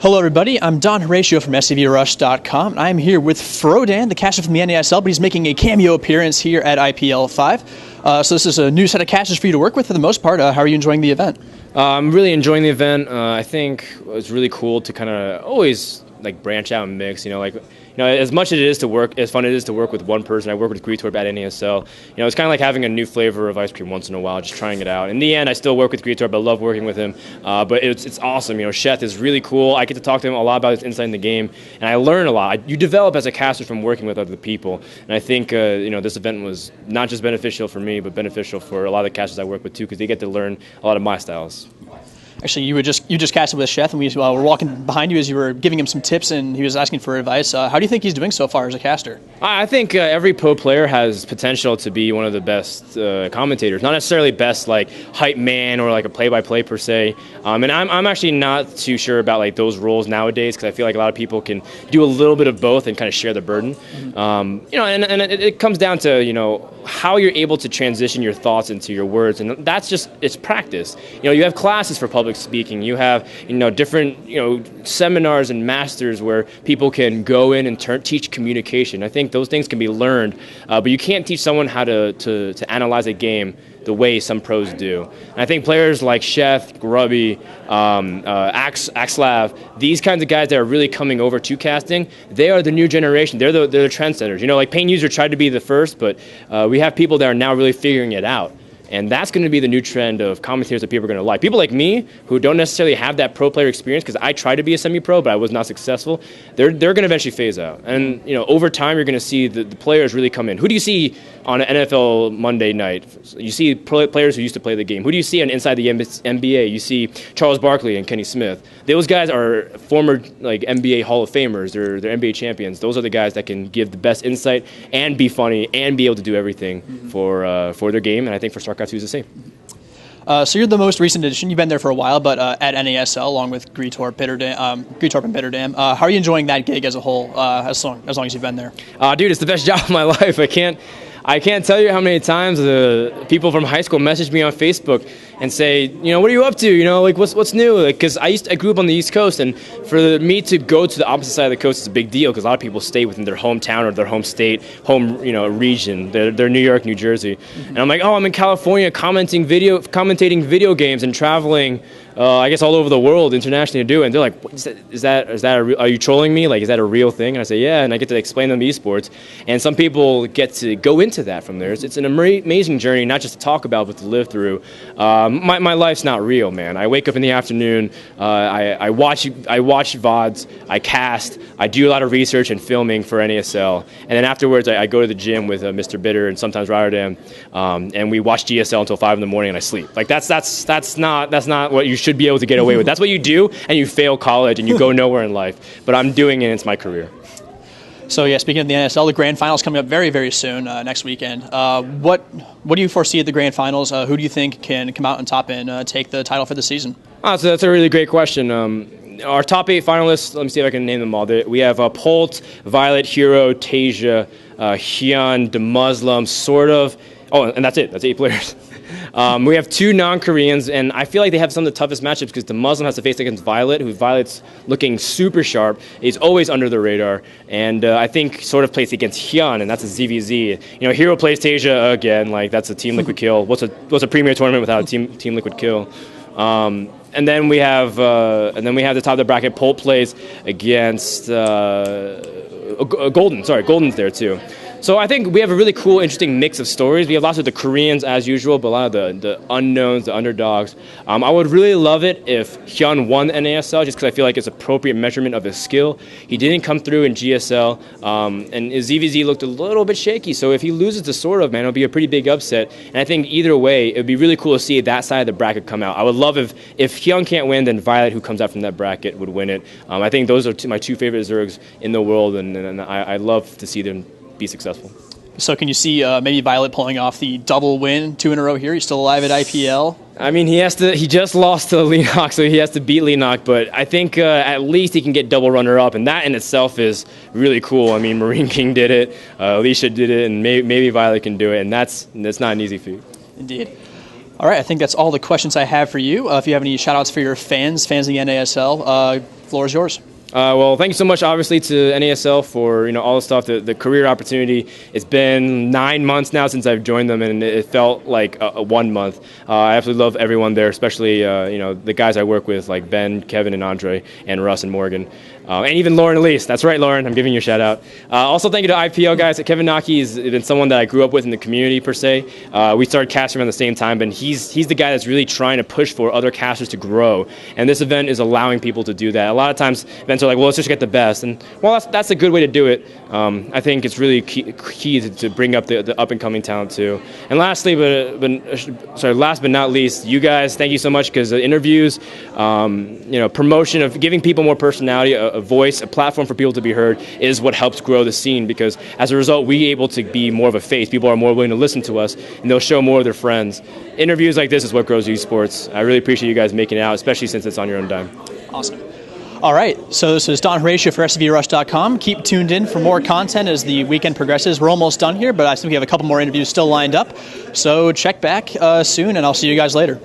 Hello, everybody. I'm Don Horatio from SCVRush.com. I'm here with Frodan, the caster from the NASL, but he's making a cameo appearance here at IPL5. So this is a new set of casters for you to work with for the most part. How are you enjoying the event? I'm really enjoying the event. I think it's really cool to kind of always branch out and mix. As much as it is to work, as fun it is to work with one person. I work with Greetorp at NASL. It's kind of like having a new flavor of ice cream once in a while, just trying it out. In the end, I still work with Greetorp. I love working with him, but it's awesome. Sheth is really cool. I get to talk to him a lot about his insight in the game, and I learn a lot. You develop as a caster from working with other people, and I think this event was not just beneficial for me, but beneficial for a lot of the casters I work with too, because they get to learn a lot of my styles. Actually, you just casted with Sheth, and we were walking behind you as you were giving him some tips, and he was asking for advice. How do you think he's doing so far as a caster? I think every pro player has potential to be one of the best commentators. Not necessarily best hype man or a play-by-play per se. And I'm actually not too sure about those roles nowadays, because I feel like a lot of people can do a little bit of both and kind of share the burden. And it comes down to how you're able to transition your thoughts into your words, and it's practice. You have classes for public speaking. You have different seminars and masters where people can go in and teach communication. I think those things can be learned, but you can't teach someone how to analyze a game the way some pros do. And I think players like Sheth, Grubby, Axlav, these kinds of guys that are really coming over to casting, they are the new generation. They're the trendsetters. Paint User tried to be the first, but we have people that are now really figuring it out. And that's going to be the new trend of commentators that people are going to like. People like me, who don't necessarily have that pro player experience, because I tried to be a semi-pro, but I was not successful, they're going to eventually phase out. And over time, you're going to see the players really come in. Who do you see on an NFL Monday night? You see players who used to play the game. Who do you see on Inside the NBA? You see Charles Barkley and Kenny Smith. Those guys are former NBA Hall of Famers. They're NBA champions. Those are the guys that can give the best insight and be funny and be able to do everything for their game. And I think for StarCraft 2 is the same. So you're the most recent addition. You've been there for a while, but at NASL along with Greetorp and Bitterdam. How are you enjoying that gig as a whole? As long as you've been there. Dude, it's the best job of my life. I can't tell you how many times people from high school message me on Facebook and say, what are you up to? What's new? Because I grew up on the East Coast, and for me to go to the opposite side of the coast is a big deal, because a lot of people stay within their hometown or their home state, region. They're New York, New Jersey, and I'm like, I'm in California commentating video games and traveling. I guess all over the world internationally to do it. And they're like, are you trolling me? Is that a real thing? And I say, yeah, and I get to explain them esports. And some people get to go into that from there. It's an amazing journey, not just to talk about, but to live through. My life's not real, man. I wake up in the afternoon, I watch VODs, I cast, I do a lot of research and filming for NASL. And then afterwards, I go to the gym with Mr. Bitter and sometimes Rotterdam, and we watch GSL until 5 in the morning and I sleep. That's not what you should be able to get away with. That's what you do, and you fail college and you go nowhere in life. But I'm doing it, and it's my career. So yeah, speaking of the NASL, the grand finals coming up very, very soon, next weekend. What do you foresee at the grand finals? Who do you think can come out on top and take the title for the season? So that's a really great question. Our top 8 finalists, let me see if I can name them all. We have Polt, Violet, Hero, Tasia, Hyun, the Muslim, sort of. Oh, and that's it. That's 8 players. We have 2 non-Koreans, and I feel like they have some of the toughest matchups, because the Muslim has to face against Violet, who Violet's looking super sharp. He's always under the radar, and I think sort of plays against Hyun, and that's a ZVZ. Hero plays Tasia again. That's a Team Liquid Kill. What's a premier tournament without a Team Liquid Kill? And then we have the top of the bracket. Polt plays against Golden. Sorry, Golden's there too. So I think we have a really cool, interesting mix of stories. We have lots of the Koreans as usual, but a lot of the unknowns, the underdogs. I would really love it if Hyun won NASL, just because I feel like it's appropriate measurement of his skill. He didn't come through in GSL, and his ZVZ looked a little bit shaky. So if he loses to sort of, man, it'll be a pretty big upset. And I think either way, it would be really cool to see that side of the bracket come out. I would love if Hyun can't win, then Violet, who comes out from that bracket, would win it. I think those are my 2 favorite Zergs in the world, and I love to see them be successful. So can you see maybe Violet pulling off the double win 2 in a row here? He's still alive at IPL. I mean, he just lost to Leenock, so he has to beat Leenock, but I think at least he can get double runner-up, and that in itself is really cool. I mean, Marine King did it, Alicia did it, and maybe Violet can do it, and that's not an easy feat. Indeed. All right, I think that's all the questions I have for you. If you have any shout-outs for your fans of the NASL, Floor is yours. Well, thank you so much, obviously, to NASL for all the stuff, the career opportunity. It's been 9 months now since I've joined them, and it felt like a 1 month. I absolutely love everyone there, especially the guys I work with, like Ben, Kevin, and Andre, and Russ and Morgan, and even Lauren Elise. That's right, Lauren. I'm giving you a shout out. Also, thank you to IPL guys. Kevin Naki has been someone that I grew up with in the community per se. We started casting around the same time, but he's the guy that's really trying to push for other casters to grow, and this event is allowing people to do that. A lot of times, events are like, well, let's just get the best, and well, that's a good way to do it. I think it's really key to bring up the up and coming talent too. And lastly, last but not least, you guys, thank you so much, because the interviews, promotion of giving people more personality, a voice, a platform for people to be heard is what helps grow the scene, because as a result, we're able to be more of a face. People are more willing to listen to us, and they'll show more of their friends. Interviews like this is what grows esports. I really appreciate you guys making it out, especially since it's on your own dime. Awesome. All right, so this is Don Horatio for SCVRush.com. Keep tuned in for more content as the weekend progresses. We're almost done here, but I think we have a couple more interviews still lined up. So check back soon, and I'll see you guys later.